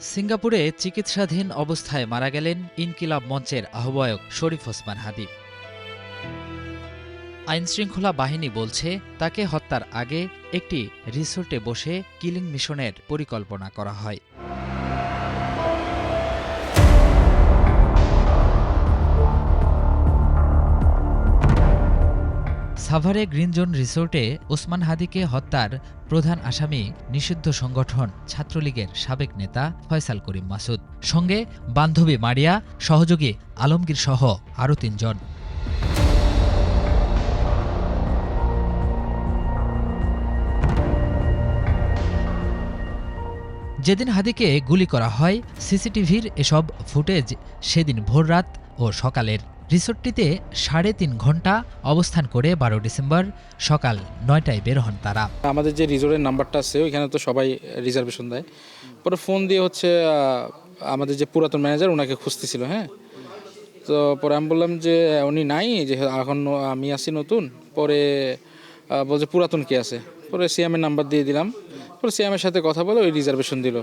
সিঙ্গাপুরে চিকিৎসাধীন অবস্থায় মারা গেলেন ইনকিলাব মঞ্চের আহ্বায়ক শরীফ ওসমান হাদি। আইনশৃঙ্খলা বাহিনী বলছে, তাকে হত্যার আগে একটি রিসোর্টে বসে কিলিং মিশনের পরিকল্পনা করা হয়। সাভারে গ্রিন জোন রিসোর্টে ওসমান হাদিকে হত্যার প্রধান আসামি নিষিদ্ধ সংগঠন ছাত্রলীগের সাবেক নেতা ফয়সাল করিম মাসুদ, সঙ্গে বান্ধবী মারিয়া, সহযোগী আলমগীর সহ আরও ৩ জন। যেদিন হাদিকে গুলি করা হয়, সিসিটিভির এসব ফুটেজ সেদিন ভোররাত ও সকালের। রিসোর্টটিতে ৩.৫ ঘণ্টা অবস্থান করে ১২ ডিসেম্বর সকাল ৯টায় বের হন তারা। আমাদের যে রিসোর্টের নাম্বারটা আছে ওইখানে তো সবাই রিজার্ভেশন দেয়। পরে ফোন দিয়ে আমাদের যে পুরাতন ম্যানেজার ওনাকে খুঁজতেছিল। তো পরে আমি বললাম যে উনি নাই, যে এখন আমি আসি নতুন। পরে বলছে পুরাতন কে আছে। পরে সিএমের নাম্বার দিয়ে দিলাম। পরে সিএমের সাথে কথা বলে ওই রিজার্ভেশন দিল।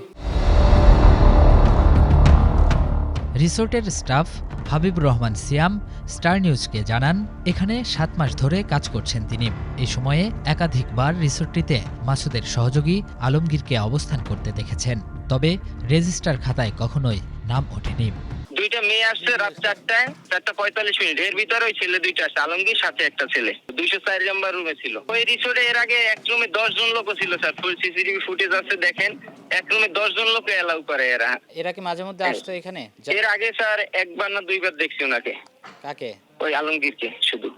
রিসোর্টের স্টাফ হাবিবুর রহমান সিয়াম স্টার নিউজকে জানান, এখানে ৭ মাস ধরে কাজ করছেন তিনি। এই সময়ে একাধিকবার রিসোর্টটিতে মাসুদের সহযোগী আলমগীরকে অবস্থান করতে দেখেছেন, তবে রেজিস্টার খাতায় কখনোই নাম ওঠেনি। দুইটা মেয়ে আসছে রাত 4:45 এর ভিতরে ওই ছেলে দুইটা আসছে, আলমগীর সাথে একটা ছেলে 204 নাম্বার রুমে ছিল। ওই রিসোর্টে এর আগে এক রুমে 10 জন লোক ছিল স্যার, ফুল সিসিটিভি ফুটেজ আছে, দেখেন এক রুমে 10 জন লোক এলাউ করে এরা কি মাঝে মধ্যে আসতো এখানে? এর আগে স্যার একবার না দুইবার দেখছি ওনাকে। কাকে? ওই আলমগীরকে শুধু।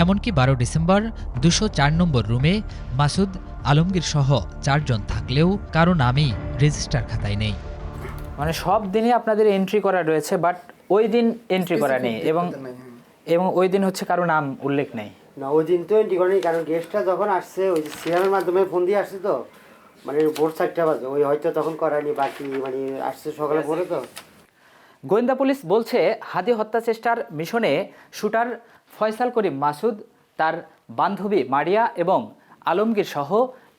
এমনকি ১২ ডিসেম্বর ২০৪ নম্বর রুমে মাসুদ, আলমগীর সহ 4 জন থাকলেও কারো নামই রেজিস্টার খাতায় নেই। মানে সব দিনই আপনাদের এন্ট্রি করা রয়েছে, বাট ওই দিন এন্ট্রি করা নেই, এবং ওই দিন হচ্ছে কারো নাম উল্লেখ নেই। না, ওই দিন তো এন্ট্রি করেনি, কারণ গেস্টটা যখন আসছে ওই সিএমের মাধ্যমে ফোন দিয়ে আসছে, তো মানে ভোর 4টা বাজে, ওই হয়তো তখন করায়নি, বাকি মানে আসছে সকালে ভোরে। তো গোয়েন্দা পুলিশ বলছে, হাদি হত্যা চেষ্টার মিশনে শুটার ফয়সাল করিম মাসুদ, তার বান্ধবী মারিয়া এবং আলমগীর সহ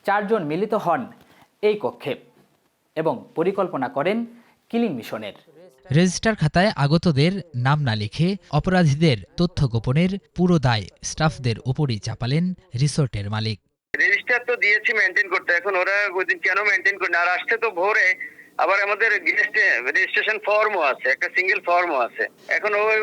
4 জন মিলিত হন এই কক্ষে এবং পরিকল্পনা করেন কিলিং মিশনের। রেজিস্টার খাতায় আগতদের নাম না লিখে অপরাধীদের তথ্য গোপনের পুরো দায় স্টাফদের উপরই চাপালেন রিসোর্টের মালিক। রেজিস্টার তো দিয়েছি মেনটেন করতে, এখন ওরা ওই দিন কেন মেনটেন করে না? আর আসছে তো ভোরে, আবার আমাদের রেজিস্ট্রেশন ফর্মও আছে, একটা সিঙ্গেল ফর্মও আছে। এখন ওই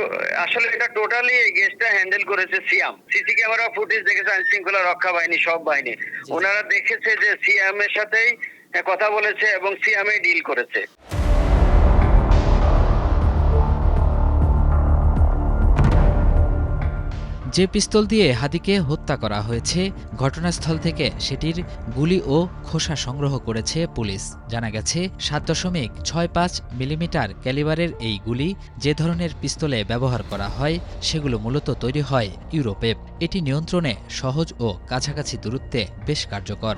আসলে এটা টোটালি গেস্টটা হ্যান্ডেল করেছে সিয়াম। সিসি ক্যামেরা ফুটেজ দেখেছে আইন শৃঙ্খলা রক্ষা বাহিনী, সব বাহিনী। ওনারা দেখেছে যে সিয়াম এর সাথেই কথা বলেছে এবং সিয়ামে ডিল করেছে। যে পিস্তল দিয়ে হাদিকে হত্যা করা হয়েছে, ঘটনাস্থল থেকে সেটির গুলি ও খোসা সংগ্রহ করেছে পুলিশ। জানা গেছে 7.65 মিলিমিটার ক্যালিবারের এই গুলি যে ধরনের পিস্তলে ব্যবহার করা হয় সেগুলো মূলত তৈরি হয় ইউরোপে। এটি নিয়ন্ত্রণে সহজ ও কাছাকাছি দূরত্বে বেশ কার্যকর।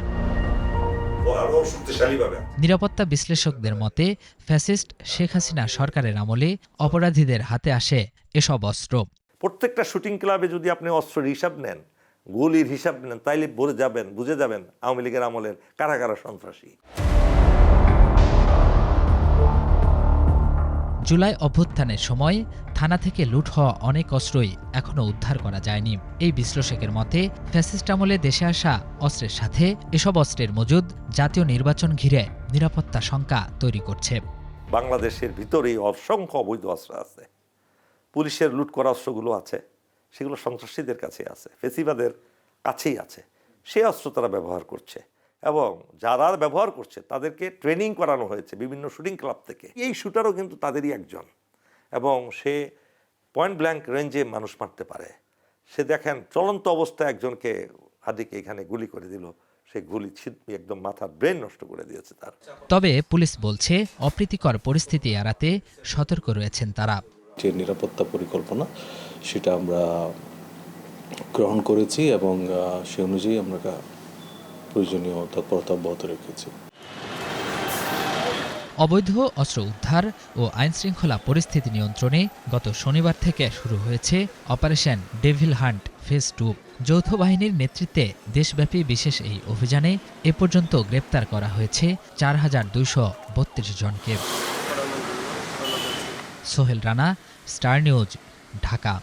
নিরাপত্তা বিশ্লেষকদের মতে, ফ্যাসিস্ট শেখ হাসিনা সরকারের আমলে অপরাধীদের হাতে আসে এসব অস্ত্র। প্রত্যেকটা শুটিং ক্লাবে যদি আপনি অস্ত্রের হিসাব নেন, গুলির হিসাব নেন, তাইলে বুঝে যাবেন আওয়ামী লীগের আমলের কারা কারা সন্ত্রাসী। জুলাই অভ্যুত্থানের সময় থানা থেকে লুট হওয়া অনেক অস্ত্রই এখনও উদ্ধার করা যায়নি। এই বিশ্লেষকের মতে, ফ্যাসিস্ট আমলে দেশে আসা অস্ত্রের সাথে এসব অস্ত্রের মজুদ জাতীয় নির্বাচন ঘিরে নিরাপত্তা শঙ্কা তৈরি করছে। বাংলাদেশের ভিতরেই অসংখ্য অবৈধ অস্ত্র আছে। পুলিশের লুট করা অস্ত্রগুলো আছে, সেগুলো সন্ত্রাসীদের কাছে আছে, ফেসিবাদের কাছেই আছে। সেই অস্ত্র তারা ব্যবহার করছে এবং যারা ব্যবহার করছে তাদেরকে ট্রেনিং করানো হয়েছে বিভিন্ন শুটিং ক্লাব থেকে। এই শুটারও কিন্তু তাদেরই একজন, এবং সে পয়েন্ট ব্ল্যাঙ্ক রেঞ্জে মানুষ মারতে পারে। সে দেখেন চলন্ত অবস্থায় একজনকে হাদিকে এখানে গুলি করে দিল, সেই গুলি একদম মাথার ব্রেন নষ্ট করে দিয়েছে তার। তবে পুলিশ বলছে, অপ্রীতিকর পরিস্থিতি এড়াতে সতর্ক রয়েছেন তারা। যে নিরাপত্তা পরিকল্পনা সেটা আমরা গ্রহণ করেছি এবং সে অনুযায়ী আমরা প্রয়োজনীয় তৎপরতা অব্যাহত রেখেছি। অবৈধ অস্ত্র উদ্ধার ও আইনশৃঙ্খলা পরিস্থিতি নিয়ন্ত্রণে গত শনিবার থেকে শুরু হয়েছে অপারেশন ডেভিল হান্ট ফেজ 2। যৌথ বাহিনীর নেতৃত্বে দেশব্যাপী বিশেষ এই অভিযানে এ পর্যন্ত গ্রেপ্তার করা হয়েছে ৪,২৩২ জনকে। Sohel Rana, star news, Dhaka.